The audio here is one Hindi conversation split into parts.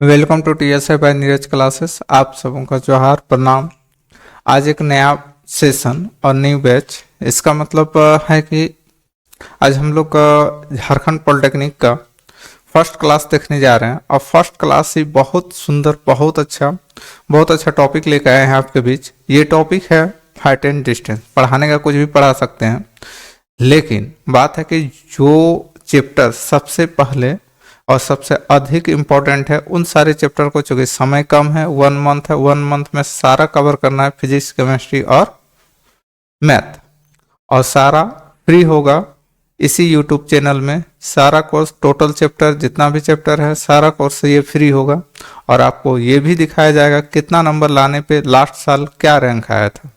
Welcome to TSA by Neeraj classes. आप सबों का जोहार, प्रणाम। आज एक नया सेशन और न्यू बैच। इसका मतलब है कि आज हम लोग झारखंड पॉलिटेक्निक का फर्स्ट क्लास देखने जा रहे हैं और फर्स्ट क्लास ही बहुत सुंदर, बहुत अच्छा टॉपिक लेकर आए हैं आपके बीच। ये टॉपिक है हाइट एंड डिस्टेंस। पढ़ाने का कुछ भी पढ़ा सकते हैं, लेकिन बात है कि जो चैप्टर सबसे पहले और सबसे अधिक इम्पोर्टेंट है, उन सारे चैप्टर को, चूंकि समय कम है, 1 मंथ है, 1 मंथ में सारा कवर करना है, फिजिक्स, केमिस्ट्री और मैथ। और सारा फ्री होगा इसी यूट्यूब चैनल में। सारा कोर्स, टोटल चैप्टर जितना भी चैप्टर है, सारा कोर्स ये फ्री होगा। और आपको ये भी दिखाया जाएगा कितना नंबर लाने पे लास्ट साल क्या रैंक आया था।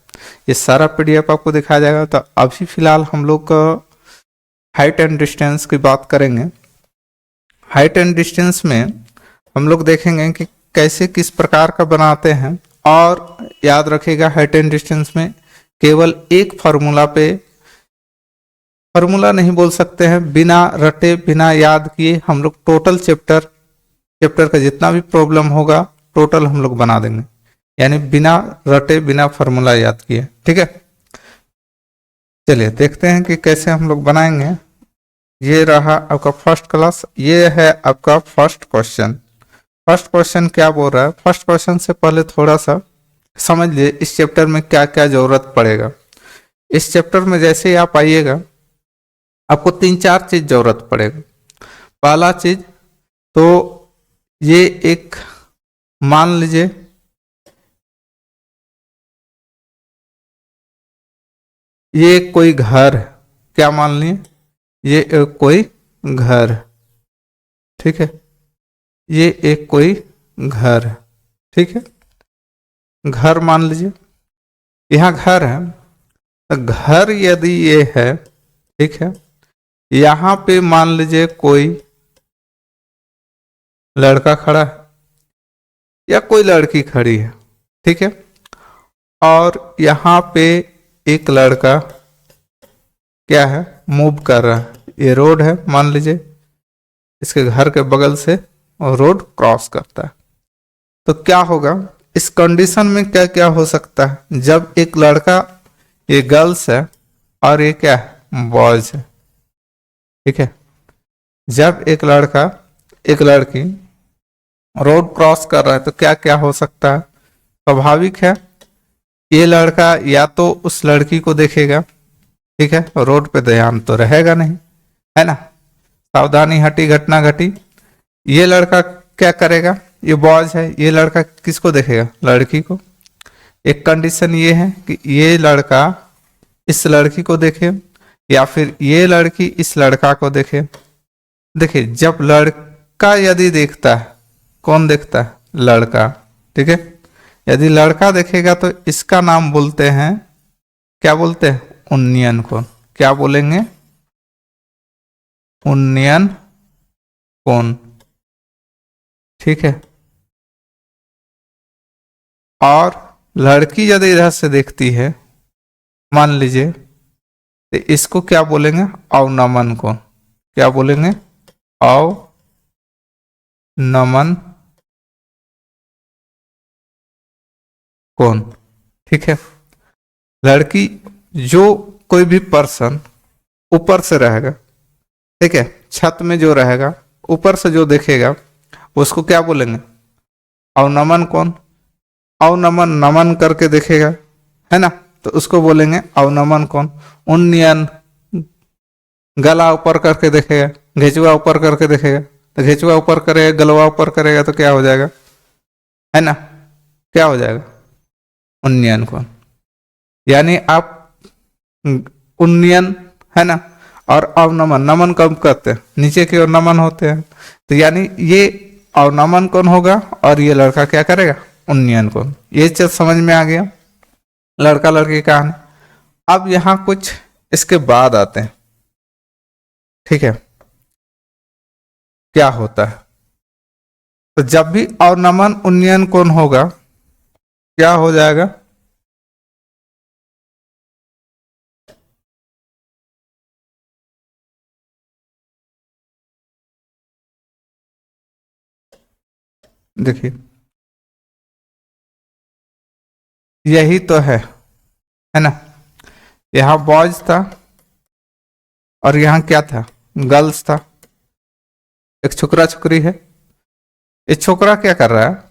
ये सारा पीडीएफ आपको दिखाया जाएगा। तो अभी फिलहाल हम लोग हाइट एंड डिस्टेंस की बात करेंगे। हाइट एंड डिस्टेंस में हम लोग देखेंगे कि कैसे, किस प्रकार का बनाते हैं। और याद रखिएगा, हाइट एंड डिस्टेंस में केवल एक फार्मूला नहीं बोल सकते हैं, बिना रटे बिना याद किए हम लोग टोटल चैप्टर का जितना भी प्रॉब्लम होगा टोटल हम लोग बना देंगे, यानी बिना रटे बिना फार्मूला याद किए। ठीक है, चलिए देखते हैं कि कैसे हम लोग बनाएंगे। ये रहा आपका फर्स्ट क्लास, ये है आपका फर्स्ट क्वेश्चन। फर्स्ट क्वेश्चन क्या बोल रहा है? फर्स्ट क्वेश्चन से पहले थोड़ा सा समझ लिए इस चैप्टर में क्या क्या जरूरत पड़ेगा। इस चैप्टर में जैसे ही आप आइएगा, आपको 3-4 चीज जरूरत पड़ेगा। पहला चीज तो ये एक, मान लीजिए ये कोई घर है। क्या मान लिए? ये एक कोई घर है। ठीक है, ये एक कोई घर है। ठीक है, घर मान लीजिए, यहाँ घर है। तो घर यदि ये है, ठीक है, यहाँ पे मान लीजिए कोई लड़का खड़ा है या कोई लड़की खड़ी है। ठीक है, और यहाँ पे एक लड़का क्या है, मूव कर रहा है। ये रोड है मान लीजिए, इसके घर के बगल से और रोड क्रॉस करता है। तो क्या होगा इस कंडीशन में? क्या क्या हो सकता है जब एक लड़का, ये गर्ल्स है और ये क्या है, बॉयज है। ठीक है, जब एक लड़का एक लड़की रोड क्रॉस कर रहा है तो क्या क्या हो सकता है? स्वाभाविक है, ये लड़का या तो उस लड़की को देखेगा, ठीक है, रोड पे ध्यान तो रहेगा नहीं, है ना, सावधानी हटी घटना घटी। ये लड़का क्या करेगा? ये बॉयज है, ये लड़का किसको देखेगा? लड़की को। एक कंडीशन ये है कि ये लड़का इस लड़की को देखे या फिर ये लड़की इस लड़का को देखे। देखिए, जब लड़का यदि देखता है, कौन देखता है? लड़का। ठीक है, यदि लड़का देखेगा तो इसका नाम बोलते हैं, क्या बोलते हैं? उन्नयन कोण। क्या बोलेंगे? उन्नयन कोण। ठीक है, और लड़की यदि इधर से देखती है, मान लीजिए, तो इसको क्या बोलेंगे? अवनमन कोण। क्या बोलेंगे? अवनमन कोण। ठीक है, लड़की, जो कोई भी पर्सन ऊपर से रहेगा, ठीक है, छत में जो रहेगा, ऊपर से जो देखेगा, उसको क्या बोलेंगे? अवनमन कोण। अवनमन, नमन करके देखेगा, है ना, तो उसको बोलेंगे अवनमन कोण। उन्नयन, गला ऊपर करके देखेगा, घेचुआ ऊपर करके देखेगा, तो घेचुआ ऊपर करेगा, गलवा ऊपर करेगा, तो क्या हो जाएगा? है ना, क्या हो जाएगा? उन्नयन कोण। यानी आप उन्नयन, है ना, और अवनमन, नमन कब करते हैं? नीचे की ओर नमन होते हैं। तो यानी ये अवनमन कौन होगा और ये लड़का क्या करेगा? उन्नयन कौन। ये चीज समझ में आ गया, लड़का लड़की की कहानी। अब यहां कुछ इसके बाद आते हैं। ठीक है, क्या होता है? तो जब भी अवनमन उन्नयन कौन होगा, क्या हो जाएगा? देखिए यही तो है ना। यहाँ बॉयज था और यहाँ क्या था, गर्ल्स था। एक छोकरा छोकरी है। ये छोकरा क्या कर रहा है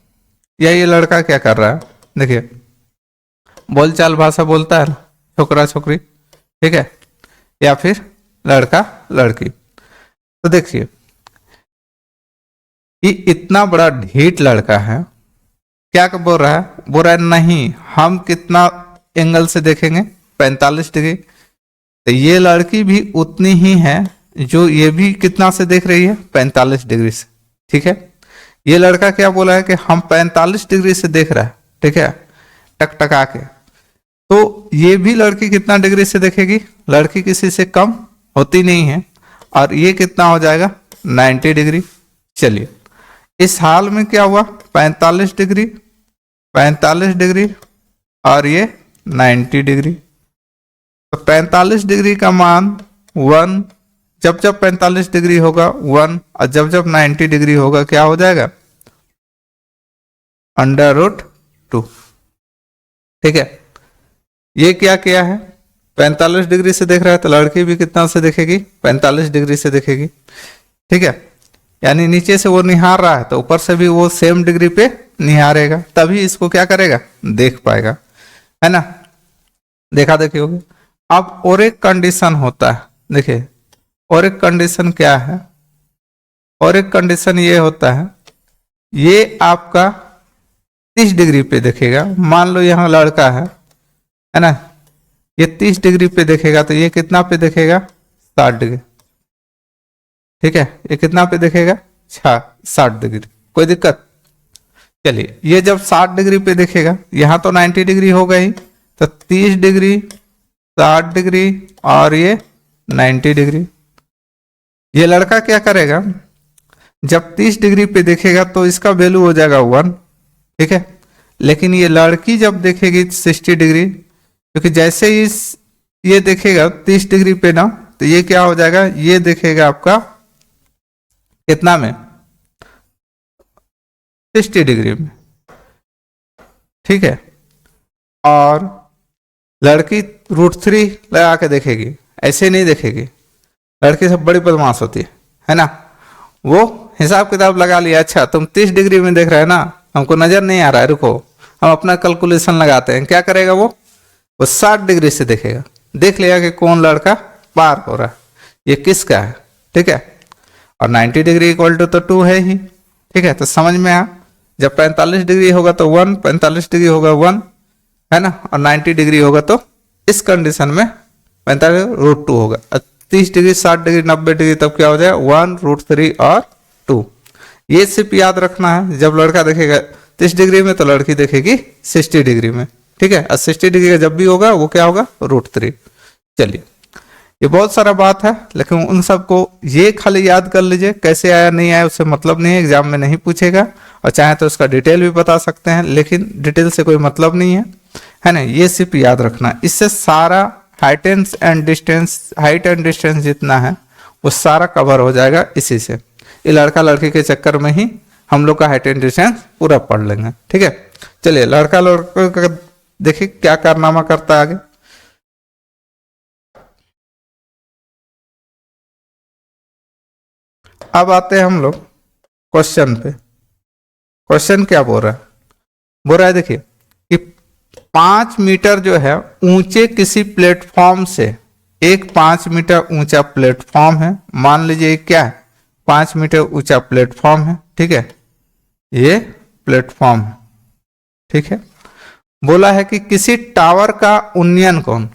या ये लड़का क्या कर रहा है, देखिए बोलचाल भाषा बोलता है ना, छोकरा छोकरी, ठीक है, या फिर लड़का लड़की। तो देखिए ये इतना बड़ा ढीठ लड़का है, क्या बोल रहा है, बोल रहा है नहीं हम कितना एंगल से देखेंगे, 45 डिग्री। तो ये लड़की भी उतनी ही है जो ये भी कितना से देख रही है, 45 डिग्री से, ठीक है। ये लड़का क्या बोला है कि हम 45 डिग्री से देख रहा है, ठीक है, टकटका के। तो ये भी लड़की कितना डिग्री से देखेगी, लड़की किसी से कम होती नहीं है, और ये कितना हो जाएगा 90 डिग्री। चलिए इस हाल में क्या हुआ, 45 डिग्री, 45 डिग्री और ये 90 डिग्री। तो 45 डिग्री का मान 1, जब जब 45 डिग्री होगा 1, और जब जब 90 डिग्री होगा क्या हो जाएगा, √2, ठीक है। ये क्या किया है, 45 डिग्री से देख रहा है, तो लड़की भी कितना से देखेगी, 45 डिग्री से देखेगी, ठीक है। यानी नीचे से वो निहार रहा है तो ऊपर से भी वो सेम डिग्री पे निहारेगा, तभी इसको क्या करेगा, देख पाएगा, है ना। देखा देखी होगी। अब और एक कंडीशन होता है, देखिए और एक कंडीशन क्या है, और एक कंडीशन ये होता है, ये आपका 30 डिग्री पे देखेगा। मान लो यहाँ लड़का है ना, ये 30 डिग्री पे देखेगा, तो ये कितना पे देखेगा, 60 डिग्री, ठीक है। ये कितना पे देखेगा, 60 डिग्री, कोई दिक्कत। चलिए ये जब 60 डिग्री पे देखेगा, यहाँ तो 90 डिग्री हो गई, तो 30 डिग्री, 60 डिग्री और ये 90 डिग्री। ये लड़का क्या करेगा, जब 30 डिग्री पे देखेगा तो इसका वैल्यू हो जाएगा 1, ठीक है। लेकिन ये लड़की जब देखेगी 60 डिग्री, क्योंकि जैसे ही ये देखेगा 30 डिग्री पे ना, तो ये क्या हो जाएगा, ये देखेगा आपका कितना में, 60 डिग्री में, ठीक है। और लड़की √3 लगा के देखेगी, ऐसे नहीं देखेगी, लड़की सब बड़ी बदमाश होती है ना। वो हिसाब किताब लगा लिया, अच्छा तुम 30 डिग्री में देख रहे हैं ना, हमको नजर नहीं आ रहा है, रुको हम अपना कैलकुलेशन लगाते हैं। क्या करेगा वो 60 डिग्री से देखेगा, देख लिया कि कौन लड़का पार हो रहा है, ये किसका है, ठीक है। और 90 डिग्री इक्वल टू तो 2 है ही, ठीक है। तो समझ में आ, जब 45 डिग्री होगा तो 1, 45 डिग्री होगा 1, है ना, और 90 डिग्री होगा तो इस कंडीशन में 45 √2 होगा। 30 डिग्री, 60 डिग्री, 90 डिग्री, तब क्या हो जाएगा 1 √3 और 2। ये सिर्फ याद रखना है, जब लड़का देखेगा 30 डिग्री में तो लड़की देखेगी 60 डिग्री में, ठीक है। और 60 डिग्री का जब भी होगा वो क्या होगा, √3। चलिए ये बहुत सारा बात है, लेकिन उन सबको ये खाली याद कर लीजिए, कैसे आया नहीं आया उससे मतलब नहीं है, एग्जाम में नहीं पूछेगा। और चाहे तो उसका डिटेल भी बता सकते हैं, लेकिन डिटेल से कोई मतलब नहीं है ना। ये सिर्फ याद रखना, इससे सारा हाइट एंड डिस्टेंस जितना है वो सारा कवर हो जाएगा इसी से। ये लड़का लड़की के चक्कर में ही हम लोग का हाइट एंड डिस्टेंस पूरा पढ़ लेंगे, ठीक है। चलिए लड़का लड़का का देखिए क्या कारनामा करता है आगे। अब आते हैं हम लोग क्वेश्चन पे। क्वेश्चन क्या बोल रहा है, बोल रहा है देखिए कि 5 मीटर जो है ऊंचे किसी प्लेटफॉर्म से, एक 5 मीटर ऊंचा प्लेटफॉर्म है, मान लीजिए क्या है, 5 मीटर ऊंचा प्लेटफॉर्म है, ठीक है, ये प्लेटफॉर्म है, ठीक है। बोला है कि किसी टावर का उन्नयन कोण,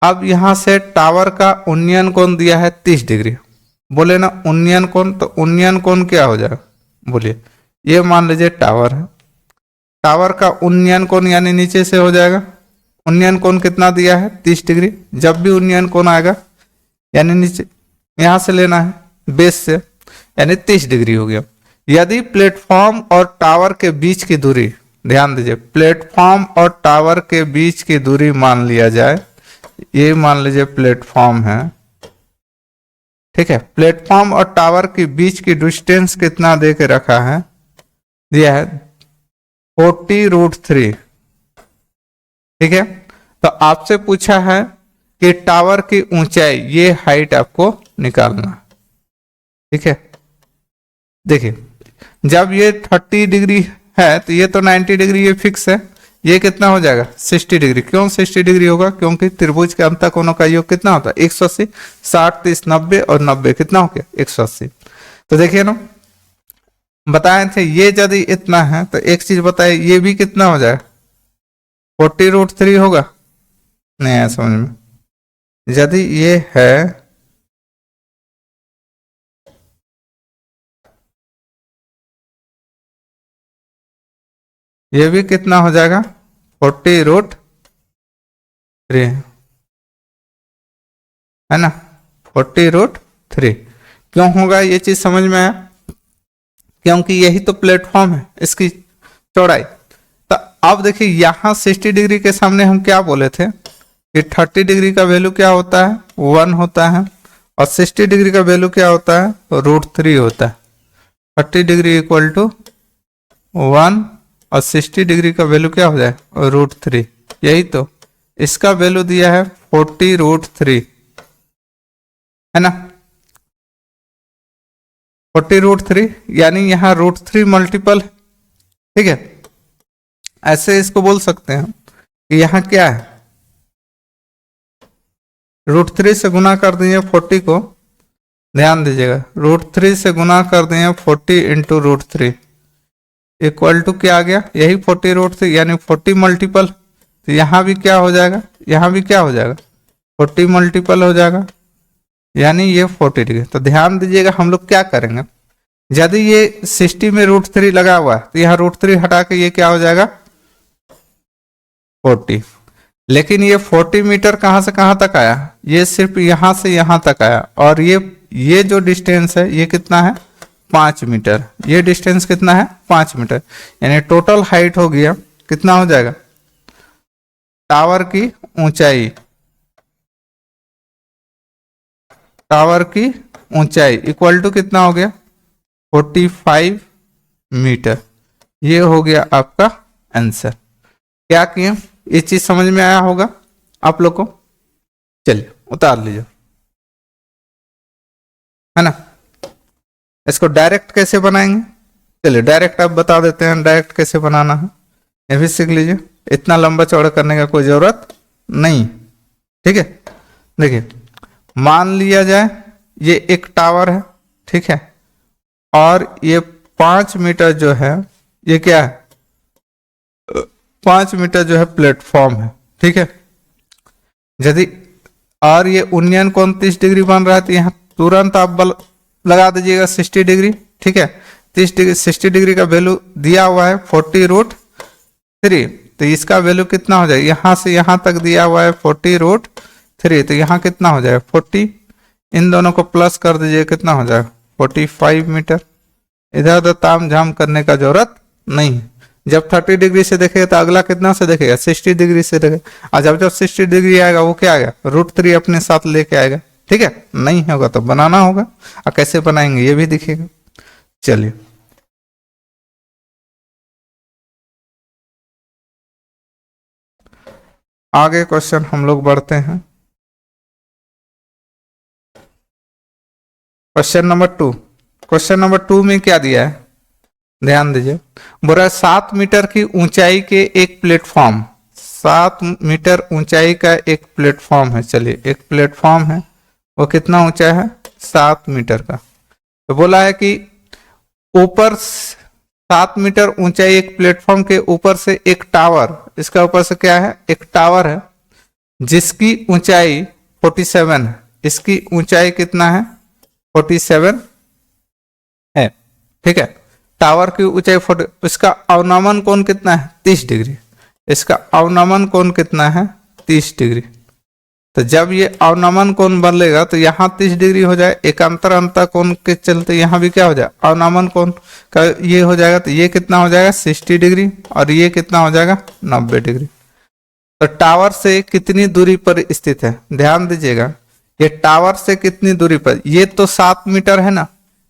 अब यहां से टावर का उन्नयन कोण दिया है 30 डिग्री, बोले ना उन्नयन कोण, तो उन्नयन कोण क्या हो जाएगा, बोलिए ये मान लीजिए टावर है, टावर का उन्नयन कोण यानी नीचे से हो जाएगा, उन्नयन कोण कितना दिया है 30 डिग्री। जब भी उन्नयन कोण आएगा यानी नीचे यहां से लेना है बेस से, यानी 30 डिग्री हो गया। यदि प्लेटफॉर्म और टावर के बीच की दूरी, ध्यान दीजिए प्लेटफॉर्म और टावर के बीच की दूरी मान लिया जाए, ये मान लीजिए प्लेटफॉर्म है, ठीक है। प्लेटफॉर्म और टावर के बीच की डिस्टेंस कितना दे के रखा है, दिया है 40√3, ठीक है। तो आपसे पूछा है कि टावर की ऊंचाई, ये हाइट आपको निकालना, ठीक है। देखिए जब ये 30 डिग्री है तो ये तो 90 डिग्री ये फिक्स है, ये कितना हो जाएगा 60 डिग्री। क्यों 60 डिग्री होगा? क्योंकि त्रिभुज के अंत कोणों का योग कितना होता है 180, 60 30 90 और 90 कितना हो गया 180। तो देखिए ना बताए थे ये यदि इतना है तो एक चीज बताए ये भी कितना हो जाए 40√3 होगा, नहीं आया समझ में। यदि ये है ये भी कितना हो जाएगा 40√3, है ना 40√3। क्यों होगा ये चीज समझ में आया? क्योंकि यही तो प्लेटफॉर्म है इसकी चौड़ाई। तो अब देखिए यहाँ 60 डिग्री के सामने हम क्या बोले थे कि 30 डिग्री का वैल्यू क्या होता है 1 होता है, और 60 डिग्री का वैल्यू क्या होता है √3 होता है। 30 डिग्री इक्वल टू 1 और 60 डिग्री का वैल्यू क्या हो जाए √3, यही तो इसका वैल्यू दिया है 40√3, है ना 40√3, यानी यहाँ √3 मल्टीपल, ठीक है। ऐसे इसको बोल सकते हैं कि यहाँ क्या है √3 से गुना कर दिए 40 को, ध्यान दीजिएगा √3 से गुना कर दिए 40 इंटू √3 इक्वल टू क्या आ गया यही 40√3, यानी 40 मल्टीपल। तो यहाँ भी क्या हो जाएगा, यहाँ भी क्या हो जाएगा 40 मल्टीपल हो जाएगा, यानी ये 40 डिग्री। तो ध्यान दीजिएगा हम लोग क्या करेंगे, यदि ये 60 में √3 लगा हुआ है तो यहाँ √3 हटा के ये क्या हो जाएगा 40। लेकिन ये 40 मीटर कहां से कहां तक आया, ये सिर्फ यहां से यहां तक आया, और ये जो डिस्टेंस है ये कितना है 5 मीटर, ये डिस्टेंस कितना है 5 मीटर, यानी टोटल हाइट हो गया कितना हो जाएगा टावर की ऊंचाई, टावर की ऊंचाई इक्वल टू कितना हो गया 45 मीटर। ये हो गया आपका आंसर। क्या किए ये चीज समझ में आया होगा आप लोग को? चलिए उतार लीजिए, है ना। इसको डायरेक्ट कैसे बनाएंगे, चलिए डायरेक्ट आप बता देते हैं डायरेक्ट कैसे बनाना है, ये भी सीख लीजिए। इतना लंबा चौड़ा करने का कोई जरूरत नहीं, ठीक है। देखिए मान लिया जाए ये एक टावर है, ठीक है, और ये 5 मीटर जो है ये क्या है 5 मीटर जो है प्लेटफॉर्म है, ठीक है। यदि और ये उन्नयन कोण 30 डिग्री बन रहा है तो यहाँ तुरंत आप बल लगा दीजिएगा 60 डिग्री, ठीक है। 30 डिग्री 60 डिग्री का वैल्यू दिया हुआ है 40√3, तो इसका वैल्यू कितना हो जाएगा, यहाँ से यहाँ तक दिया हुआ है 40√3, तो यहाँ कितना हो जाएगा 40, इन दोनों को प्लस कर दीजिए कितना हो जाएगा 45 मीटर। इधर उधर ताम झाम करने का जरूरत नहीं है। जब 30 डिग्री से देखेगा तो अगला कितना से देखेगा 60 डिग्री से देखेगा, और जब 60 डिग्री आएगा वो क्या आएगा √3 अपने साथ लेके आएगा, ठीक है। नहीं होगा तो बनाना होगा, और कैसे बनाएंगे ये भी दिखेगा। चलिए आगे क्वेश्चन हम लोग बढ़ते हैं। क्वेश्चन नंबर 2, क्वेश्चन नंबर 2 में क्या दिया है ध्यान दीजिए। बोला 7 मीटर की ऊंचाई के एक प्लेटफॉर्म, 7 मीटर ऊंचाई का एक प्लेटफॉर्म है, चलिए एक प्लेटफॉर्म है, वो कितना ऊंचा है 7 मीटर का। तो बोला है कि ऊपर 7 मीटर ऊंचाई एक प्लेटफॉर्म के ऊपर से एक टावर, इसका ऊपर से क्या है एक टावर है जिसकी ऊंचाई 47 है, इसकी ऊंचाई कितना है 47 है, ठीक है। टावर की ऊंचाई 40, इसका अवनमन कोण कितना है 30 डिग्री, इसका अवनमन कोण कितना है 30 डिग्री। तो जब ये अवनमन कोण बदलेगा तो यहाँ 30 डिग्री हो जाए, एकांतर अंतर कोण के चलते यहाँ भी क्या हो जाए अवनमन कोण का ये हो जाएगा, तो ये कितना हो जाएगा 60 डिग्री, और ये कितना हो जाएगा 90 डिग्री। तो टावर से कितनी दूरी पर स्थित है, ध्यान दीजिएगा ये टावर से कितनी दूरी पर, ये तो 7 मीटर है ना,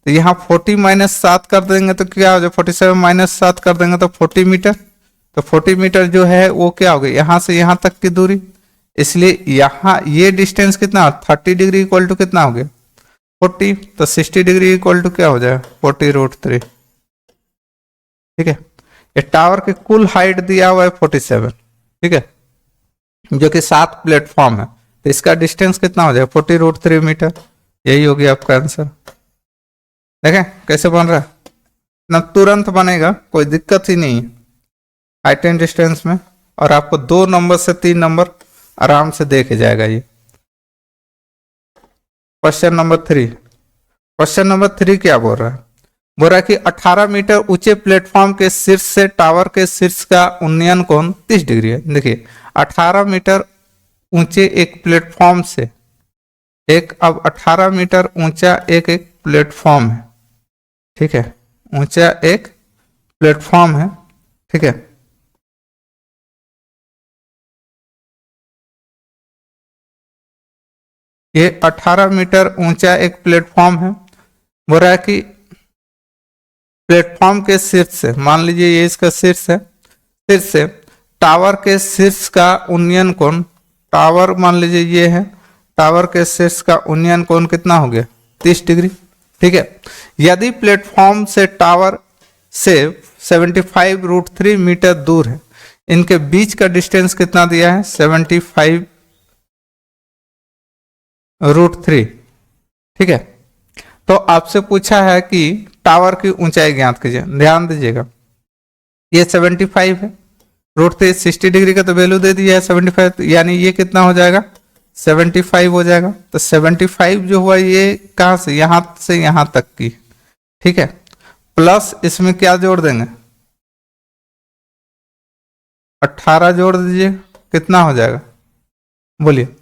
तो यहाँ 40 माइनस 7 कर देंगे तो क्या हो जाए, 47 माइनस 7 कर देंगे तो 40 मीटर। तो 40 मीटर जो है वो क्या हो गया, यहाँ से यहाँ तक की दूरी। इसलिए यहाँ ये डिस्टेंस कितना, 30 डिग्री इक्वल टू कितना हो गया 40। तो 60 डिग्री इक्वल टू क्या हो जाएगा 40√3। ठीक है, ये टावर की कुल हाइट दिया हुआ है 47। ठीक है, जो कि 7 प्लेटफॉर्म है, तो इसका डिस्टेंस कितना हो जाएगा 40√3 मीटर। यही होगी आपका आंसर। देखें कैसे बन रहा है ना, तुरंत बनेगा, कोई दिक्कत ही नहीं है हाइट एंड डिस्टेंस में। और आपको 2 नंबर से 3 नंबर आराम से देखे जाएगा ये। Question number 3। क्वेश्चन नंबर 3 क्या बोल रहा है, बोल रहा है कि 18 मीटर ऊंचे प्लेटफॉर्म के शीर्ष से टावर के शीर्ष का उन्नयन कोण 30 डिग्री है। देखिए 18 मीटर ऊंचे एक प्लेटफॉर्म से, अब 18 मीटर ऊंचा एक प्लेटफॉर्म है। ठीक है, ऊंचा एक प्लेटफॉर्म है। ठीक है, ये 18 मीटर ऊंचा एक प्लेटफॉर्म है। बोल रहा है कि प्लेटफॉर्म के शीर्ष से, मान लीजिए ये इसका शीर्ष है, शीर्ष से टावर के शीर्ष का उन्नयन कोण, टावर मान लीजिए ये है, टावर के शीर्ष का उन्नयन कोण कितना हो गया 30 डिग्री। ठीक है, यदि प्लेटफॉर्म से टावर से 75√3 मीटर दूर है, इनके बीच का डिस्टेंस कितना दिया है 75√3। ठीक है, तो आपसे पूछा है कि टावर की ऊंचाई ज्ञात कीजिए। ध्यान दीजिएगा, ये 75 है, √3 60 डिग्री का तो वैल्यू दे दिया है 75, यानी ये कितना हो जाएगा 75 हो जाएगा। तो 75 जो हुआ ये कहाँ से यहाँ तक की। ठीक है, प्लस इसमें क्या जोड़ देंगे 18 जोड़ दीजिए, कितना हो जाएगा बोलिए।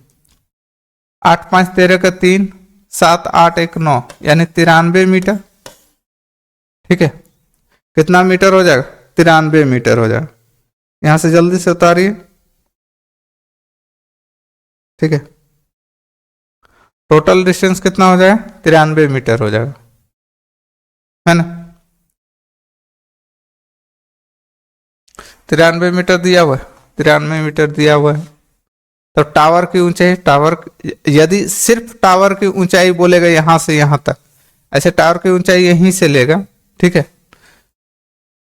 8 5 13 का 3, 7 8 1 9, यानी 93 मीटर। ठीक है, कितना मीटर हो जाएगा 93 मीटर हो जाएगा। यहां से जल्दी से उतारिए। ठीक है, टोटल डिस्टेंस कितना हो जाएगा 93 मीटर हो जाएगा, है ना। 93 मीटर दिया हुआ है, 93 मीटर दिया हुआ है। तो टावर की ऊंचाई, टावर यदि सिर्फ टावर की ऊंचाई बोलेगा यहां से यहां तक, ऐसे टावर की ऊंचाई यहीं से लेगा। ठीक है,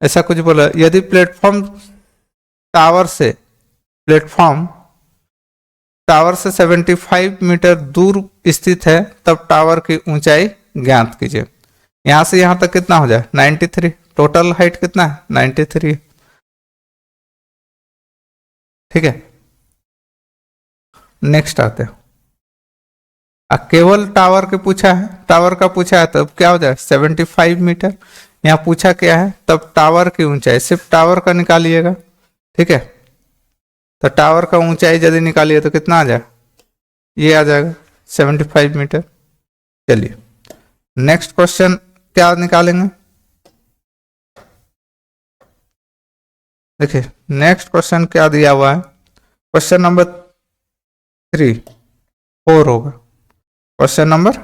ऐसा कुछ बोला, यदि प्लेटफॉर्म टावर से 75 मीटर दूर स्थित है, तब टावर की ऊंचाई ज्ञात कीजिए। यहां से यहां तक कितना हो जाए 93, टोटल हाइट कितना है 93। ठीक है, नेक्स्ट आते हैं। केवल टावर के पूछा है, टावर का पूछा है तब क्या हो जाए 75 मीटर। यहाँ पूछा क्या है, तब टावर की ऊंचाई, सिर्फ टावर का निकालिएगा। ठीक है, तो टावर का ऊंचाई यदि निकालिए तो कितना आ जाएगा, ये आ जाएगा 75 मीटर। चलिए नेक्स्ट क्वेश्चन क्या निकालेंगे, देखिए नेक्स्ट क्वेश्चन क्या दिया हुआ है। क्वेश्चन नंबर 4 होगा। क्वेश्चन नंबर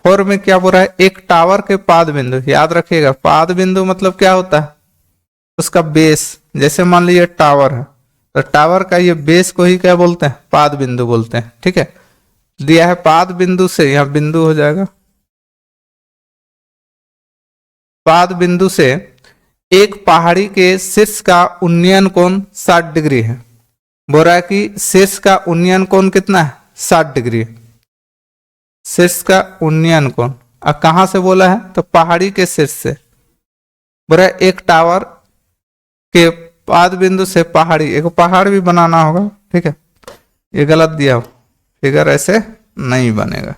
4 में क्या बोल रहा है, एक टावर के पाद बिंदु, याद रखिएगा पाद बिंदु मतलब क्या होता है, उसका बेस। जैसे मान लीजिए टावर है, तो टावर का ये बेस को ही क्या बोलते हैं, पाद बिंदु बोलते हैं। ठीक है, दिया है पाद बिंदु से, यहां बिंदु हो जाएगा, पाद बिंदु से एक पहाड़ी के शीर्ष का उन्नयन कोण 60 डिग्री है। बोल रहा है कि शीर्ष का उन्नयन कोण कितना है 60 डिग्री, शीर्ष का उन्नयन कोण। अब कहां से बोला है, तो पहाड़ी के शीर्ष से। बोल रहा है एक टावर के पाद बिंदु से पहाड़ी, एक पहाड़ भी बनाना होगा। ठीक है, ये गलत दिया, फिगर ऐसे नहीं बनेगा,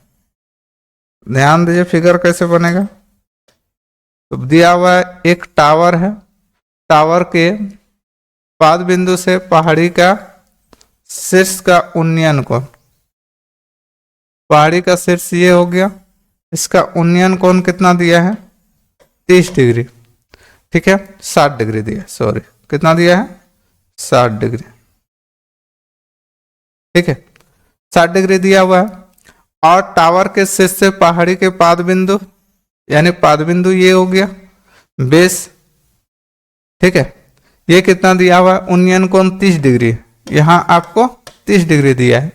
ध्यान दीजिए फिगर कैसे बनेगा। तो दिया हुआ है एक टावर है, टावर के पाद बिंदु से पहाड़ी का शीर्ष का उन्नयन कोण, पहाड़ी का शीर्ष ये हो गया, इसका उन्नयन कोण कितना दिया है 30 डिग्री। ठीक है, 60 डिग्री दिया, सॉरी कितना दिया है 60 डिग्री। ठीक है, 60 डिग्री दिया हुआ है। और टावर के शीर्ष से पहाड़ी के पाद बिंदु यानी पाद बिंदु ये हो गया बेस, ठीक है। ये कितना दिया हुआ है, उन्नयन कोण 30 डिग्री, यहाँ आपको 30 डिग्री दिया है,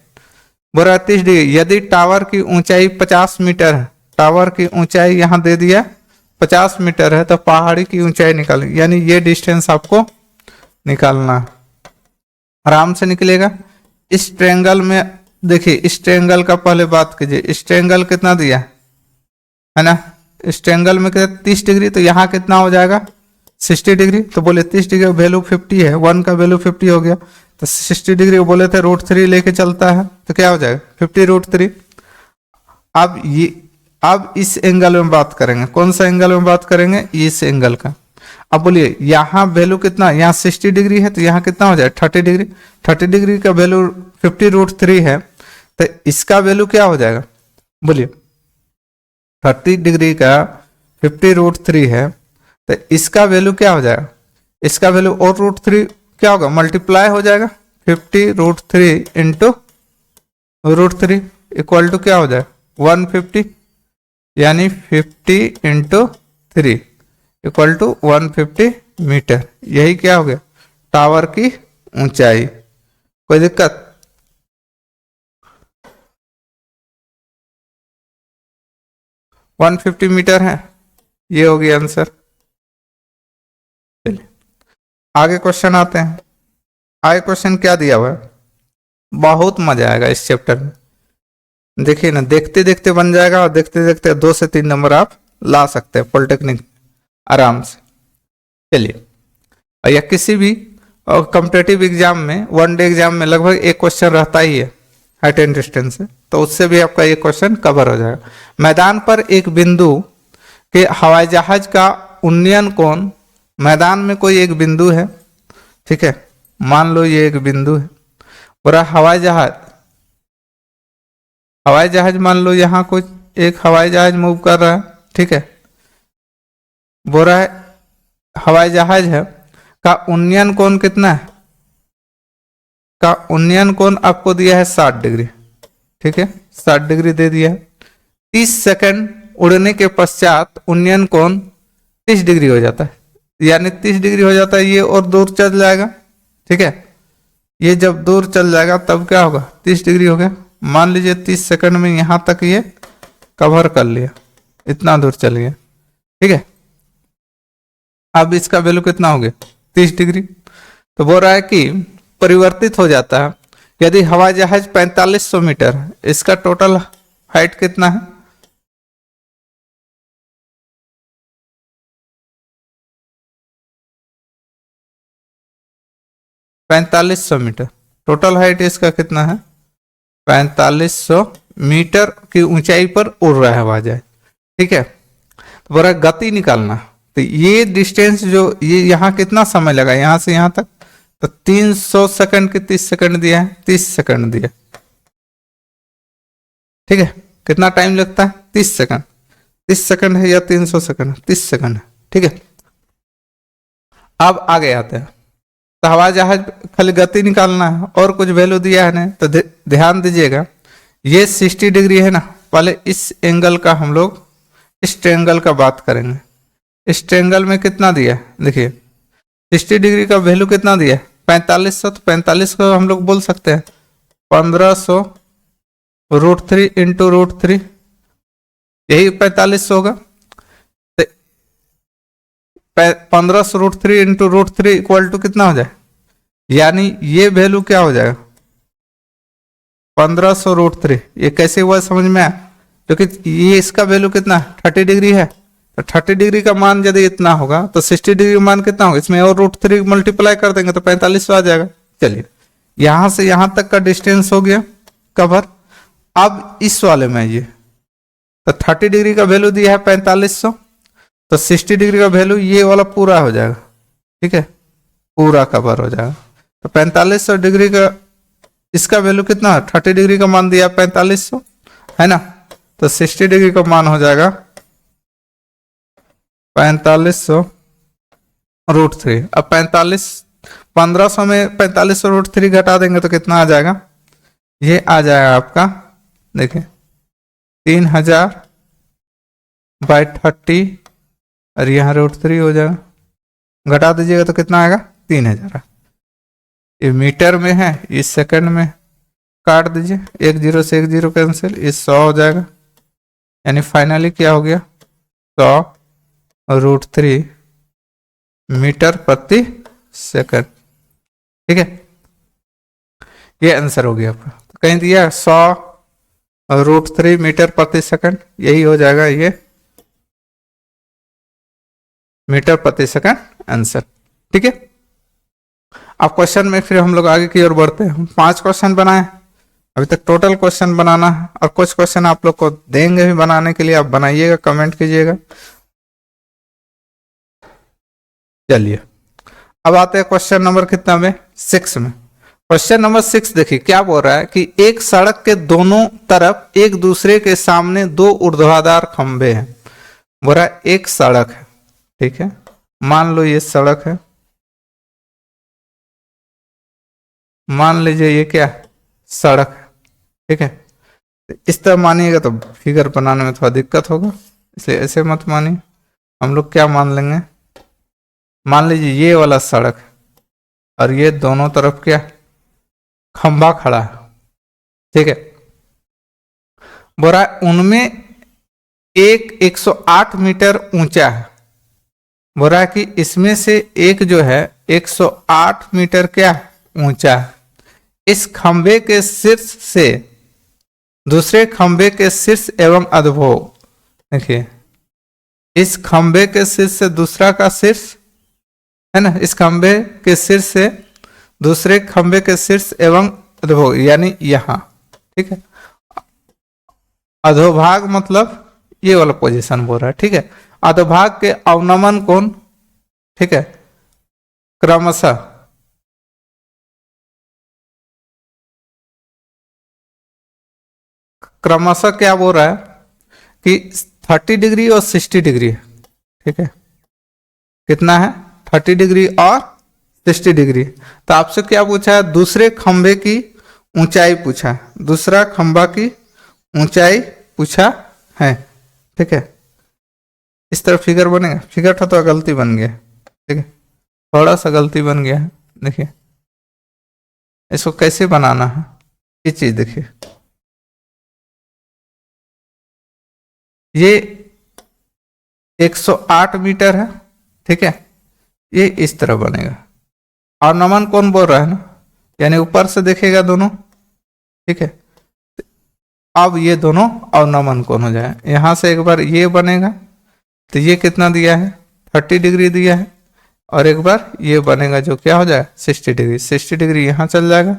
बोला 30 डिग्री। यदि टावर की ऊंचाई 50 मीटर है, टावर की ऊंचाई यहाँ दे दिया 50 मीटर है, तो पहाड़ी की ऊंचाई निकाल, यानी ये डिस्टेंस आपको निकालना है, आराम से निकलेगा। इस ट्रायंगल में देखिए, इस ट्रायंगल का पहले बात कीजिए, इस ट्रायंगल कितना दिया है ना, इस ट्रायंगल में कितना 30 डिग्री, तो यहाँ कितना हो जाएगा 60 डिग्री। तो बोले 30 डिग्री वैल्यू 50 है, 1 का वैल्यू 50 हो गया, तो 60 डिग्री बोले थे √3 लेके चलता है, तो क्या हो जाएगा 50 √3। अब इस एंगल में बात करेंगे, कौन सा एंगल में बात करेंगे, इस एंगल का। अब बोलिए यहाँ वैल्यू कितना, यहाँ 60 डिग्री है, तो यहाँ कितना हो जाए 30 डिग्री। 30 डिग्री का वैल्यू 50 √3 है, तो इसका वैल्यू क्या हो जाएगा, बोलिए 30 डिग्री का 50 √3 है, तो इसका वैल्यू क्या हो जाएगा, इसका वैल्यू और √3 क्या होगा, मल्टीप्लाई हो जाएगा, 50 √3 इंटू √3 इक्वल टू क्या हो जाएगा 150, यानी 50 इंटू 3 इक्वल टू 150 मीटर। यही क्या हो गया टावर की ऊंचाई। कोई दिक्कत, वन 150 मीटर है, ये हो गया आंसर। चलिए आगे क्वेश्चन आते हैं। आगे क्वेश्चन क्या दिया हुआ है, बहुत मजा आएगा इस चैप्टर में, देखिए ना, देखते देखते बन जाएगा, और देखते देखते 2 से 3 नंबर आप ला सकते हैं पॉलिटेक्निक आराम से। चलिए, या किसी भी कॉम्पिटेटिव एग्जाम में, 1 डे एग्जाम में लगभग एक क्वेश्चन रहता ही है हाइट एंड डिस्टेंस से, तो उससे भी आपका ये क्वेश्चन कवर हो जाएगा। मैदान पर एक बिंदु के हवाई जहाज का उन्नयन कोण, मैदान में कोई एक बिंदु है, ठीक है, मान लो ये एक बिंदु है, पूरा हवाई जहाज मान लो यहाँ कुछ एक हवाई जहाज मूव कर रहा है, ठीक है, बोल रहा है हवाई जहाज है का उन्नयन कोण कितना है, का उन्नयन कोण आपको दिया है 60 डिग्री, ठीक है, 60 डिग्री दे दिया है। 30 सेकंड उड़ने के पश्चात उन्नयन कोण 30 डिग्री हो जाता है, यानी 30 डिग्री हो जाता है, ये और दूर चल जाएगा, ठीक है, ये जब दूर चल जाएगा तब क्या होगा 30 डिग्री हो गया। मान लीजिए 30 सेकंड में यहां तक ये कवर कर लिया, इतना दूर चल गया, ठीक है। अब इसका वैल्यू कितना हो गया 30 डिग्री। तो बोल रहा है कि परिवर्तित हो जाता है यदि हवाई जहाज 4500 मीटर, इसका टोटल हाइट कितना है, मीटर, टोटल हाइट इसका कितना है 4500 मीटर की ऊंचाई पर उड़ रहा है हवाई जहाज, ठीक है। तो बोल रहा है गति निकालना, तो ये डिस्टेंस जो ये यहाँ कितना समय लगा यहाँ से यहाँ तक, तो 300 सेकंड की 30 सेकंड दिया है, 30 सेकंड दिया, ठीक है। कितना टाइम लगता है 30 सेकंड, 30 सेकंड है या 300 सेकंड, 30 सेकंड है, ठीक है। अब आगे आते हैं, तो हवाई जहाज खाली गति निकालना है और कुछ वैल्यू दिया है नहीं, तो ध्यान दीजिएगा ये 60 डिग्री है ना, पहले इस एंगल का हम लोग इस ट्रायंगल का बात करेंगे। इस ट्रायंगल में कितना दिया है, देखिए 60 डिग्री का वैल्यू कितना दिया है 4500, तो 45 को हम लोग बोल सकते हैं 1500 √3 इंटू √3, यही 4500 होगा। तो 1500 √3 इंटू √3 इक्वल टू कितना हो जाए, यानी ये वैल्यू क्या हो जाएगा 1500 √3। ये कैसे हुआ समझ में आया, क्योंकि ये इसका वैल्यू कितना 30 डिग्री है, तो 30 डिग्री का मान यदि इतना होगा तो 60 डिग्री का मान कितना होगा, इसमें और √3 मल्टीप्लाई कर देंगे तो 4500 आ जाएगा। चलिए यहां से यहां तक का डिस्टेंस हो गया कवर। अब इस वाले में ये तो 30 डिग्री का वैल्यू दिया है 4500, तो 60 डिग्री का वैल्यू ये वाला पूरा हो जाएगा, ठीक है, पूरा कवर हो जाएगा। तो 4500 डिग्री का इसका वैल्यू कितना है 30 डिग्री का मान दिया 4500 है ना, तो 60 डिग्री का मान हो जाएगा 4500 √3। अब 1500 में 4500 √3 घटा देंगे तो कितना आ जाएगा, ये आ जाएगा आपका देखिए 3000 बाई 30 और यहाँ √3 हो जाएगा, घटा दीजिएगा तो कितना आएगा 3000। ये मीटर में है, इस सेकंड में काट दीजिए, 1 0 से 1 0 कैंसिल, इस 100 हो जाएगा। यानी फाइनली क्या हो गया 100 √3 मीटर प्रति सेकंड। ठीक है, ये आंसर हो गया आपका। तो कहीं दिया 100 √3 मीटर प्रति सेकंड, यही हो जाएगा ये मीटर प्रति सेकंड आंसर। ठीक है, अब क्वेश्चन में फिर हम लोग आगे की ओर बढ़ते हैं। हम 5 क्वेश्चन बनाए, अभी तक टोटल क्वेश्चन बनाना है, और कुछ क्वेश्चन आप लोग को देंगे भी बनाने के लिए, आप बनाइएगा, कमेंट कीजिएगा। चलिए अब आते हैं क्वेश्चन नंबर कितना में 6 में। क्वेश्चन नंबर 6 देखिए क्या बोल रहा है कि एक सड़क के दोनों तरफ एक दूसरे के सामने 2 ऊर्ध्वाधर खंभे हैं। बोल रहा है एक सड़क है, ठीक है, मान लो ये सड़क है, मान लीजिए ये क्या सड़क है, ठीक है। इस तरह मानिएगा तो फिगर बनाने में थोड़ा दिक्कत होगा, इसलिए ऐसे मत मानिए। हम लोग क्या मान लेंगे, मान लीजिए ये वाला सड़क है और ये दोनों तरफ क्या खंभा खड़ा है, ठीक है। बोल रहा है उनमें एक 108 मीटर ऊंचा है। बोल रहा है कि इसमें से एक जो है 108 मीटर क्या ऊंचा है। इस खंभे के शीर्ष से दूसरे खंभे के शीर्ष एवं अधोभाग, देखिए इस खंभे के शीर्ष से दूसरा का शीर्ष है ना, इस खंभे के शीर्ष से दूसरे खंभे के शीर्ष एवं अधोभाग, यानी यहां, ठीक है। अधोभाग मतलब ये वाला पोजीशन बोल रहा है, ठीक है। अधोभाग के अवनमन कोण, ठीक है, क्रमशः क्या बोल रहा है कि 30 डिग्री और 60 डिग्री, ठीक है। कितना है 30 डिग्री और 60 डिग्री। तो आपसे क्या पूछा है, दूसरे खंभे की ऊंचाई पूछा है, दूसरा खंभा की ऊंचाई पूछा है, ठीक है। इस तरह फिगर बनेगा, फिगर था तो गलती बन गया, ठीक है, थोड़ा सा गलती बन गया है। देखिए इसको कैसे बनाना है, ये चीज देखिए, ये 108 मीटर है, ठीक है, ये इस तरह बनेगा। और नमन कौन बोल रहा है ना, यानी ऊपर से देखेगा दोनों, ठीक है। अब ये दोनों अवनमन कौन हो जाए, यहां से एक बार ये बनेगा, तो ये कितना दिया है 30 डिग्री दिया है, और एक बार ये बनेगा जो क्या हो जाएगा 60 डिग्री। 60 डिग्री यहां चल जाएगा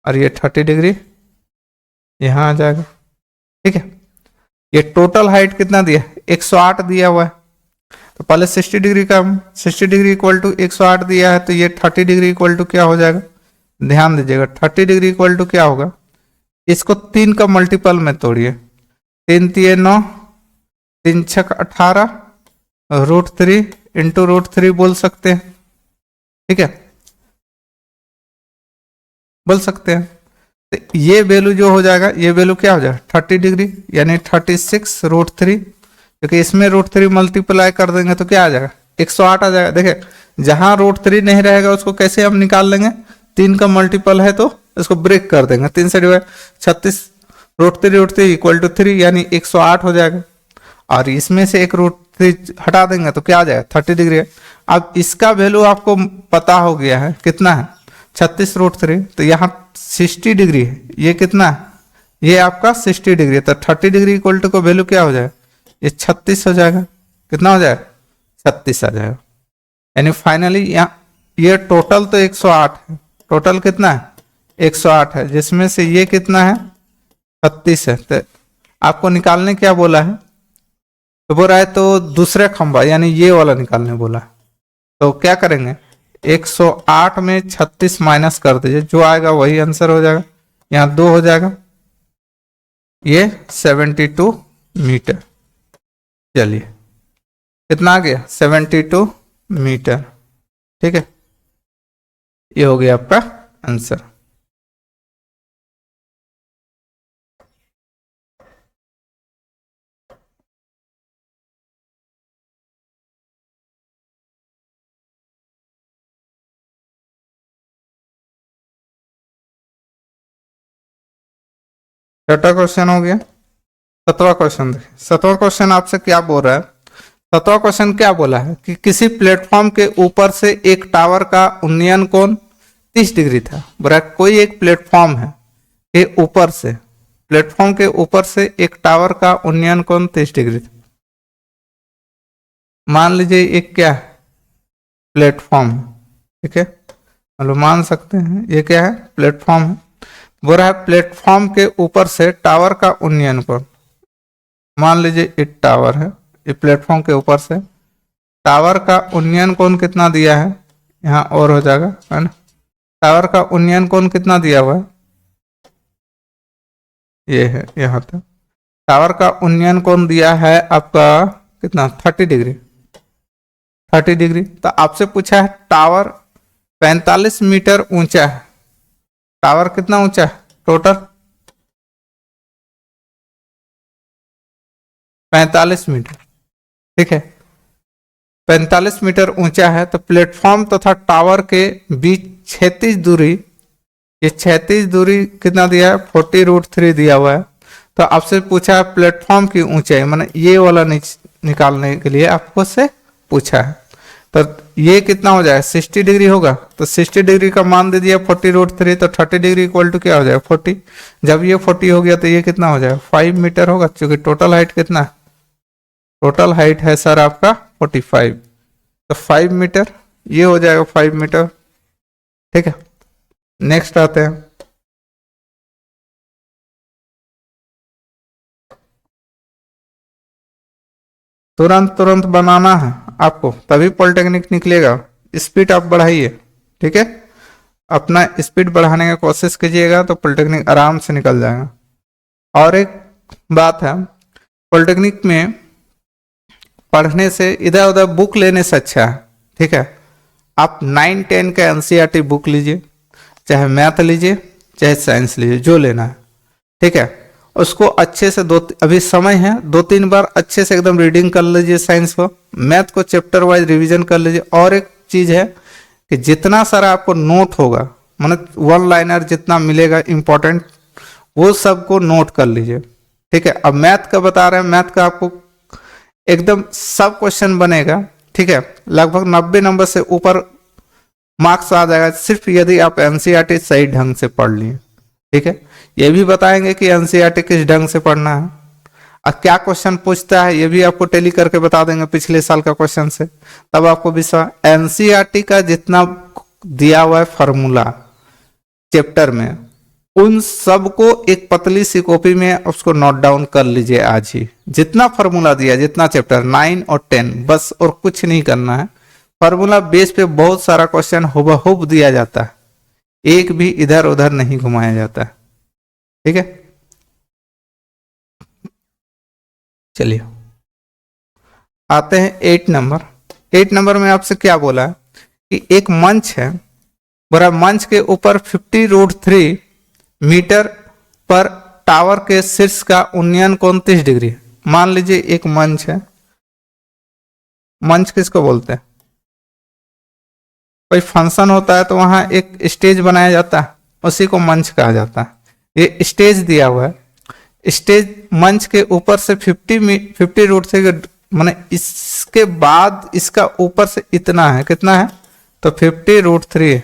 और ये 30 डिग्री यहां आ जाएगा, ठीक है। ये टोटल हाइट कितना दिया 108 दिया हुआ है, तो पहले 60 डिग्री का 60 डिग्री इक्वल टू 108 दिया है, तो ये 30 डिग्री इक्वल टू क्या हो जाएगा, ध्यान दीजिएगा 30 डिग्री इक्वल टू क्या होगा, इसको 3 का मल्टीपल में तोड़िए, 3 3 9, 3 6 18, √3 इंटू √3 बोल सकते हैं, ठीक है, बोल सकते हैं। तो ये वैल्यू जो हो जाएगा, ये वैल्यू क्या हो जाएगा 30 डिग्री, यानी 36 √3, क्योंकि इसमें √3 मल्टीप्लाई कर देंगे तो क्या आ जाएगा 108 आ जाएगा। देखिए जहां √3 नहीं रहेगा उसको कैसे हम निकाल लेंगे, 3 का मल्टीपल है तो इसको ब्रेक कर देंगे, 3 से डिवाइड 36 √3 इक्वल टू 3, यानी 108 हो जाएगा। और इसमें से एक √3 हटा देंगे तो क्या आ जाएगा 30 डिग्री। अब इसका वैल्यू आपको पता हो गया है, कितना है 36 √3, तो यहाँ 60 डिग्री है, ये कितना है, ये आपका 60 डिग्री, तो 30 डिग्री इक्वल टू का वैल्यू क्या हो जाएगा, ये 36 हो जाएगा। कितना हो जाएगा 36 आ जाएगा। यानी फाइनली यहाँ ये टोटल तो 108 है, टोटल कितना है 108 है, जिसमें से ये कितना है 36 है। तो आपको निकालने क्या बोला है, तो बोल रहा है तो दूसरा खंभा यानी ये वाला निकालने बोला है। तो क्या करेंगे 108 में 36 माइनस कर दीजिए, जो आएगा वही आंसर हो जाएगा, यहाँ 2 हो जाएगा, ये 72 मीटर। चलिए कितना आ गया 72 मीटर, ठीक है, ये हो गया आपका आंसर। छठा क्वेश्चन हो गया। सातवां क्वेश्चन देखिए, सातवां क्वेश्चन आपसे क्या बोल रहा है। सातवां क्वेश्चन क्या बोला है कि किसी प्लेटफॉर्म के ऊपर से एक टावर का उन्नयन कोण 30 डिग्री था। बोला कोई एक प्लेटफॉर्म है के ऊपर से, प्लेटफॉर्म के ऊपर से एक टावर का उन्नयन कोण 30 डिग्री था। मान लीजिए एक क्या है, प्लेटफॉर्म है, ठीक है, मतलब मान सकते हैं ये क्या है, प्लेटफॉर्म है। बोल रहा है प्लेटफॉर्म के ऊपर से टावर का उन्नयन कोण, मान लीजिए एक टावर है, ये प्लेटफॉर्म के ऊपर से टावर का उन्नयन कोण कितना दिया है, यहाँ और हो जाएगा है ना। टावर का उन्नयन कोण कितना दिया हुआ है, ये है यहाँ तक। टावर का उन्नयन कोण दिया है आपका कितना, 30 डिग्री, 30 डिग्री। तो आपसे पूछा है टावर 45 मीटर ऊंचा है। टावर कितना ऊंचा है टोटल, 45 मीटर, ठीक है, 45 मीटर ऊंचा है। तो प्लेटफॉर्म तथा टावर के बीच क्षैतिज दूरी, ये क्षैतिज दूरी कितना दिया है, 40√3 दिया हुआ है। तो आपसे पूछा है प्लेटफॉर्म की ऊंचाई, माने ये वाला निकालने के लिए आपको से पूछा है। तो ये कितना हो जाएगा, 60 डिग्री होगा। तो 60 डिग्री का मान दे दिया 40√3, तो 30 डिग्री इक्वल टू क्या हो जाएगा, 40। जब ये 40 हो गया तो ये कितना हो जाएगा, 5 मीटर होगा, क्योंकि टोटल हाइट कितना है, टोटल हाइट है सर आपका 45, तो 5 मीटर, ये हो जाएगा 5 मीटर, ठीक है। नेक्स्ट आते हैं, तुरंत तुरंत बनाना है आपको, तभी पॉलिटेक्निक निकलेगा। स्पीड आप बढ़ाइए, ठीक है, अपना स्पीड बढ़ाने की कोशिश कीजिएगा तो पॉलिटेक्निक आराम से निकल जाएगा। और एक बात है, पॉलिटेक्निक में पढ़ने से, इधर उधर बुक लेने से अच्छा है, ठीक है। आप 9-10 का एनसीईआरटी बुक लीजिए, चाहे मैथ लीजिए चाहे साइंस लीजिए, जो लेना है, ठीक है। उसको अच्छे से अभी समय है, 2-3 बार अच्छे से एकदम रीडिंग कर लीजिए साइंस को, मैथ को चैप्टर वाइज रिवीजन कर लीजिए। और एक चीज है कि जितना सारा आपको नोट होगा, मतलब 1 लाइनर जितना मिलेगा इंपॉर्टेंट, वो सबको नोट कर लीजिए, ठीक है। अब मैथ का बता रहे हैं, मैथ का आपको एकदम सब क्वेश्चन बनेगा, ठीक है, लगभग 90 नंबर से ऊपर मार्क्स आ जाएगा, सिर्फ यदि आप एनसीईआरटी सही ढंग से पढ़ लिए, ठीक है। ये भी बताएंगे कि एनसीईआरटी किस ढंग से पढ़ना है और क्या क्वेश्चन पूछता है, ये भी आपको टेली करके बता देंगे पिछले साल का क्वेश्चन से, तब आपको विश्वास। एनसीईआरटी का जितना दिया हुआ है फॉर्मूला चैप्टर में, उन सबको एक पतली सी कॉपी में उसको नोट डाउन कर लीजिए आज ही। जितना फॉर्मूला दिया, जितना चैप्टर 9 और 10, बस और कुछ नहीं करना है। फॉर्मूला बेस पे बहुत सारा क्वेश्चन हुबहू दिया जाता है, एक भी इधर उधर नहीं घुमाया जाता है, ठीक है। चलिए आते हैं 8 नंबर। 8 नंबर में आपसे क्या बोला है कि एक मंच है, बोला मंच के ऊपर 50√3 मीटर पर टावर के शीर्ष का उन्नयन कोण 30 डिग्री है। मान लीजिए एक मंच है, मंच किसको बोलते हैं, कोई फंक्शन होता है तो वहां एक स्टेज बनाया जाता है, उसी को मंच कहा जाता है। ये स्टेज दिया हुआ है, स्टेज मंच के ऊपर से 50√3 माने इसके बाद इसका ऊपर से इतना है, कितना है, तो 50√3,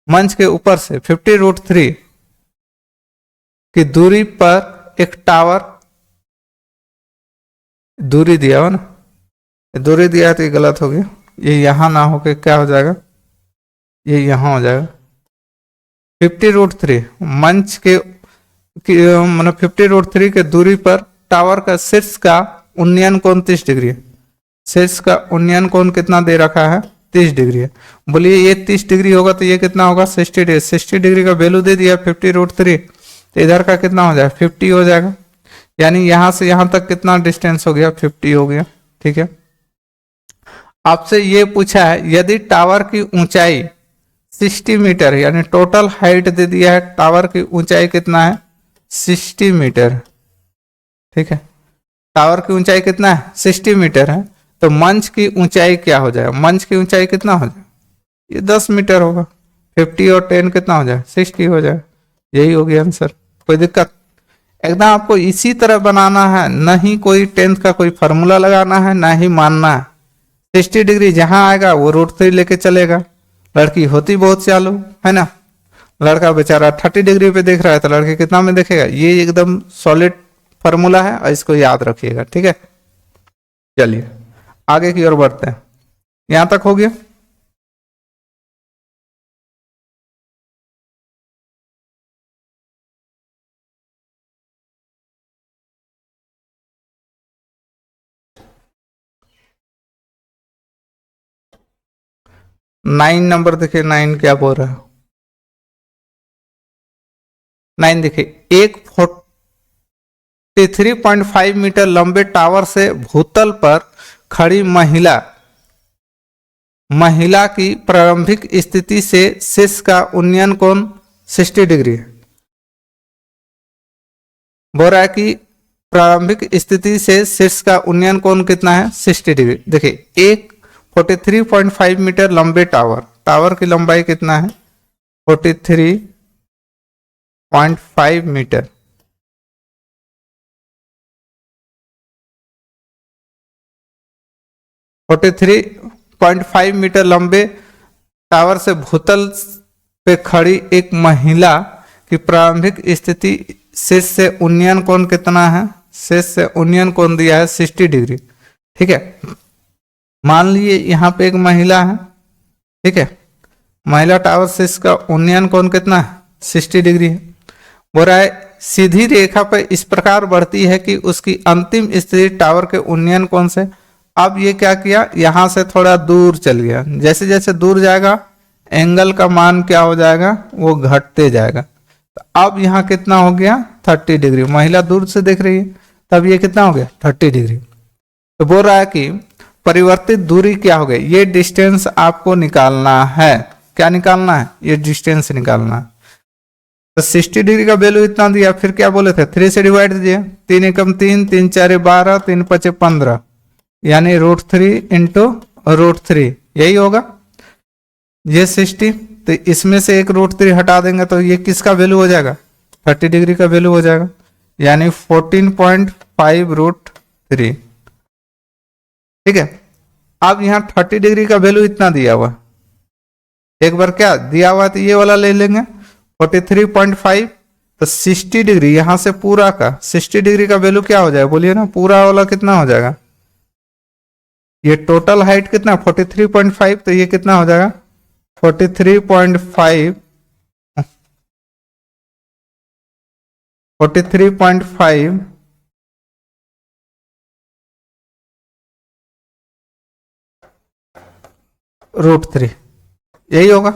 मंच के ऊपर से 50√3 की दूरी पर एक टावर, दूरी दिया हो ना, दूरी दिया है तो ये गलत हो गया, ये यहां ना होके क्या हो जाएगा, ये यहां हो जाएगा। 50√3 मंच के मतलब 50√3 के दूरी पर टावर का शीर्ष का उन्नयन कोण 30 डिग्री है। शीर्ष का उन्नयन कोण कितना दे रखा है, 30 डिग्री है। बोलिए ये 30 डिग्री होगा तो ये कितना होगा, 60 डिग्री। 60 डिग्री का वैल्यू दे दिया 50√3, तो इधर का कितना हो जाएगा, 50 हो जाएगा। यानी यहां से यहां तक कितना डिस्टेंस हो गया, 50 हो गया, ठीक है। आपसे ये पूछा है यदि टावर की ऊंचाई 60 मीटर, यानी टोटल हाइट दे दिया है, टावर की ऊंचाई कितना है, 60 मीटर, ठीक है। टावर की ऊंचाई कितना है, 60 मीटर है। तो मंच की ऊंचाई क्या हो जाएगा, मंच की ऊंचाई कितना हो जाएगा, ये 10 मीटर होगा। 50 और 10 कितना हो जाएगा, 60 हो जाएगा। यही हो गया आंसर, कोई दिक्कत। एकदम आपको इसी तरह बनाना है, न ही कोई टेंथ का कोई फॉर्मूला लगाना है, ना ही मानना है। 60 डिग्री जहां आएगा वो √3 लेके चलेगा। लड़की होती बहुत चालू है ना, लड़का बेचारा 30 डिग्री पे देख रहा है, तो लड़के कितना में देखेगा। ये एकदम सॉलिड फॉर्मूला है और इसको याद रखिएगा, ठीक है। चलिए आगे की ओर बढ़ते हैं। यहां तक हो गया। नाइन नंबर देखिए, 9 क्या बोल रहा है। 9 देखिए, एक 43.5 मीटर लंबे टावर से भूतल पर खड़ी महिला की प्रारंभिक स्थिति से शीर्ष का उन्नयन कोण 60 डिग्री है। बोल रहा है कि प्रारंभिक स्थिति से शीर्ष का उन्नयन कोण कितना है, 60 डिग्री। देखिए, एक 43.5 मीटर लंबे टावर की लंबाई कितना है, 43.5 मीटर। 43.5 मीटर लंबे टावर से भूतल पे खड़ी एक महिला की प्रारंभिक स्थिति शीर्ष से उन्नयन कोण कितना है, शीर्ष से उन्नयन कोण दिया है 60 डिग्री, ठीक है। मान लीजिए यहाँ पे एक महिला है, ठीक है। महिला टावर से इसका उन्नयन कोण कितना है, 60 डिग्री है। बोल रहा है सीधी रेखा पर इस प्रकार बढ़ती है कि उसकी अंतिम स्थिति टावर के उन्नयन कोण से। अब ये क्या किया, यहां से थोड़ा दूर चल गया। जैसे जैसे दूर जाएगा एंगल का मान क्या हो जाएगा, वो घटते जाएगा। तो अब यहाँ कितना हो गया, 30 डिग्री। महिला दूर से देख रही है, तब ये कितना हो गया, 30 डिग्री। तो बोल रहा है कि परिवर्तित दूरी क्या हो गई, ये डिस्टेंस आपको निकालना है। क्या निकालना है, ये डिस्टेंस निकालना है। तो 60 डिग्री का वैल्यू इतना दिया, फिर क्या बोले थे, 3 से डिवाइड दीजिए। 3 एकम 3, 3 4 12, 3 5 15, यानी √3 इंटू √3, यही होगा ये 60। तो इसमें से एक √3 हटा देंगे तो ये किसका वैल्यू हो जाएगा, 30 डिग्री का वैल्यू हो जाएगा, यानी 14.5 √3, ठीक है। अब यहाँ 30 डिग्री का वैल्यू इतना दिया हुआ, एक बार क्या दिया हुआ तो ये वाला ले लेंगे 43.5। तो 60 डिग्री यहां से पूरा का 60 डिग्री का वैल्यू क्या हो जाएगा, बोलिए ना, पूरा वाला कितना हो जाएगा। ये टोटल हाइट कितना 43.5, तो ये कितना हो जाएगा 43.5 √3, यही होगा,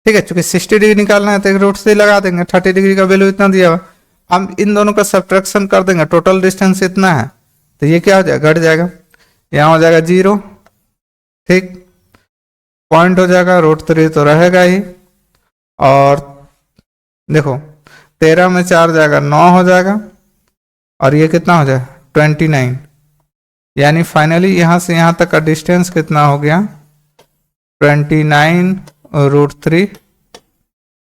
ठीक है। चूंकि 60 डिग्री निकालना है तो एक √3 लगा देंगे। 30 डिग्री का वैल्यू इतना दिया हुआ, हम इन दोनों का सब्ट्रैक्शन कर देंगे। टोटल डिस्टेंस इतना है, तो ये क्या हो जाएगा, घट जाएगा। यहाँ हो जाएगा 0, ठीक। पॉइंट हो जाएगा, √3 तो रहेगा ही। और देखो 13 में 4 जाएगा, 9 हो जाएगा, और ये कितना हो जाएगा 29, यानी फाइनली यहां से यहां तक का डिस्टेंस कितना हो गया, 29 √3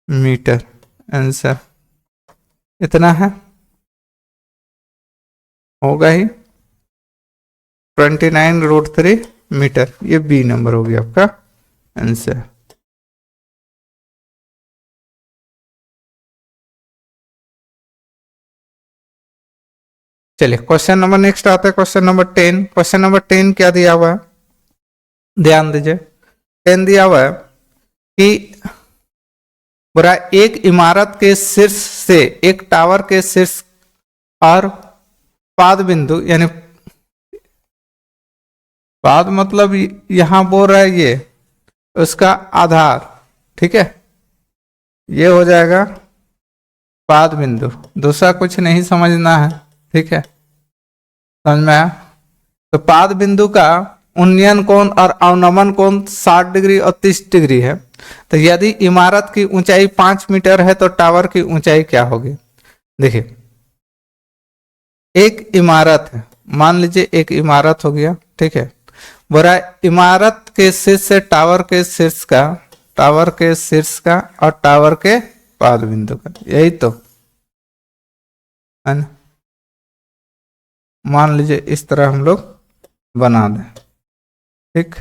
मीटर। आंसर इतना है, होगा ही 29 √3 मीटर। ये बी नंबर हो गया आपका आंसर। चलिए क्वेश्चन नंबर नेक्स्ट आता है, क्वेश्चन नंबर 10। क्वेश्चन नंबर 10 क्या दिया हुआ है, ध्यान दीजिए। 10 दिया हुआ है कि बुरा एक इमारत के शीर्ष से एक टावर के शीर्ष और पाद बिंदु, यानी पाद मतलब यहां बोल रहा है ये उसका आधार, ठीक है। ये हो जाएगा पाद बिंदु, दूसरा कुछ नहीं समझना है, ठीक है। समझ में आया। तो पाद बिंदु का उन्नयन कोण और अवनमन कोण 60 डिग्री और 30 डिग्री है। तो यदि इमारत की ऊंचाई 5 मीटर है तो टावर की ऊंचाई क्या होगी। देखिए एक इमारत है, मान लीजिए एक इमारत हो गया, ठीक है। बोला इमारत के शीर्ष से टावर के शीर्ष का, टावर के शीर्ष का और टावर के पाद बिंदु का, यही तो है ना। मान लीजिए इस तरह हम लोग बना दें, ठीक,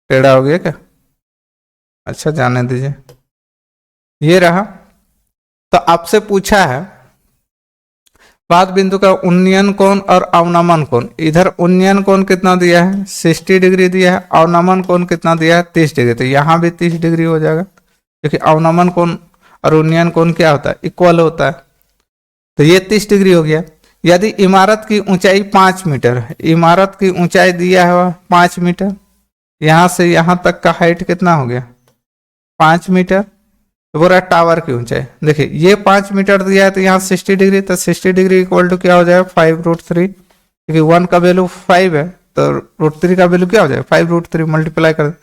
टेढ़ा हो गया क्या, अच्छा जाने दीजिए, ये रहा। तो आपसे पूछा है पाद बिंदु का उन्नयन कोण और अवनमन कोण, इधर उन्नयन कोण कितना दिया है 60 डिग्री दिया है, अवनमन कोण कितना दिया है 30 डिग्री, तो यहाँ भी 30 डिग्री हो जाएगा, क्योंकि अवनमन कोण और उन्नयन कोण क्या होता है, इक्वल होता है। तो ये 30 डिग्री हो गया। यदि इमारत की ऊंचाई 5 मीटर है, इमारत की ऊंचाई दिया है 5 मीटर, यहाँ से यहाँ तक का हाइट कितना हो गया 5 मीटर, तो बोल रहा है टावर की ऊंचाई, देखिए ये 5 मीटर दिया है तो यहाँ 60 डिग्री, तो 60 डिग्री इक्वल टू क्या हो जाएगा 5√3, क्योंकि 1 का वैल्यू 5 है तो √3 का वैल्यू क्या हो जाएगा 5√3 मल्टीप्लाई कर।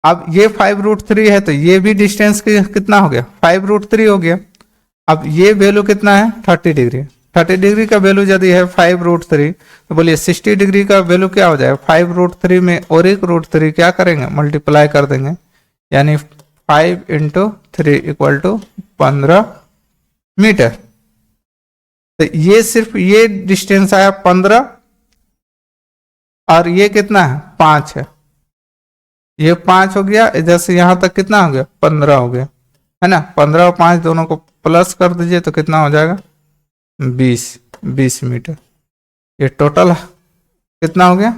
अब ये 5√3 है तो ये भी डिस्टेंस कितना हो गया 5√3 हो गया। अब ये वैल्यू कितना है 30 डिग्री, 30 डिग्री का वैल्यू यदि है 5√3, तो बोलिए 60 डिग्री का वैल्यू क्या हो जाएगा 5√3 में और एक √3 क्या करेंगे मल्टीप्लाई कर देंगे, यानी 5 × 3 = 15 मीटर। तो ये सिर्फ ये डिस्टेंस आया 15 और ये कितना है 5 है, ये 5 हो गया, इधर से यहां तक कितना हो गया 15 हो गया, है ना। 15 और 5 दोनों को प्लस कर दीजिए तो कितना हो जाएगा 20 मीटर। ये टोटल कितना हो गया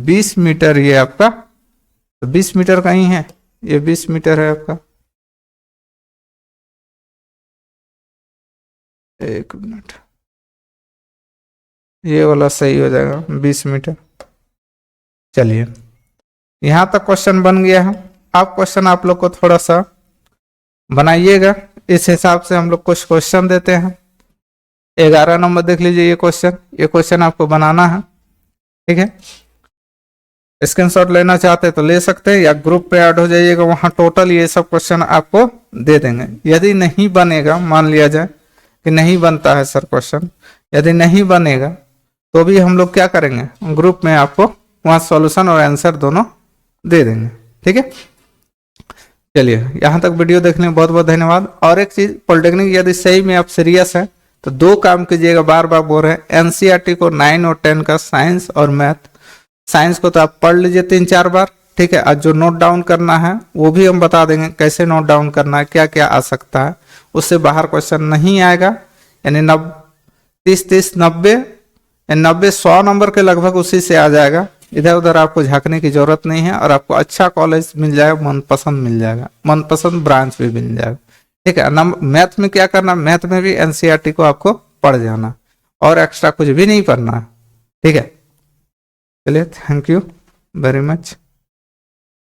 20 मीटर ये आपका, तो 20 मीटर कहीं है, ये 20 मीटर है आपका, एक मिनट, ये वाला सही हो जाएगा 20 मीटर। चलिए यहां तक क्वेश्चन बन गया है। अब क्वेश्चन आप लोग को थोड़ा सा बनाइएगा, इस हिसाब से हम लोग कुछ क्वेश्चन देते हैं। 11 नंबर देख लीजिए, ये क्वेश्चन आपको बनाना है, ठीक है। स्क्रीनशॉट लेना चाहते हैं तो ले सकते हैं, या ग्रुप पे ऐड हो जाइएगा, वहां टोटल ये सब क्वेश्चन आपको दे देंगे। यदि नहीं बनेगा, मान लिया जाए कि नहीं बनता है सर क्वेश्चन, यदि नहीं बनेगा तो भी हम लोग क्या करेंगे ग्रुप में आपको वहां सॉल्यूशन और आंसर दोनों दे देंगे, ठीक है। चलिए यहाँ तक वीडियो देखने में बहुत बहुत धन्यवाद। और एक चीज, पॉलिटेक्निक यदि सही में आप सीरियस हैं तो 2 काम कीजिएगा, बार बार बोल रहे हैं, एनसीईआरटी को 9 और 10 का साइंस और मैथ, साइंस को तो आप पढ़ लीजिए 3-4 बार, ठीक है। आज जो नोट डाउन करना है वो भी हम बता देंगे कैसे नोट डाउन करना है, क्या क्या आ सकता है, उससे बाहर क्वेश्चन नहीं आएगा। यानी 30-30 90 100 नंबर के लगभग उसी से आ जाएगा। इधर उधर आपको झांकने की जरूरत नहीं है, और आपको अच्छा कॉलेज मिल जाएगा, मनपसंद मिल जाएगा, मनपसंद ब्रांच भी मिल जाएगा, ठीक है। मैथ में क्या करना, मैथ में भी एनसीईआरटी को आपको पढ़ जाना, और एक्स्ट्रा कुछ भी नहीं पढ़ना, ठीक है। चलिए, थैंक यू वेरी मच।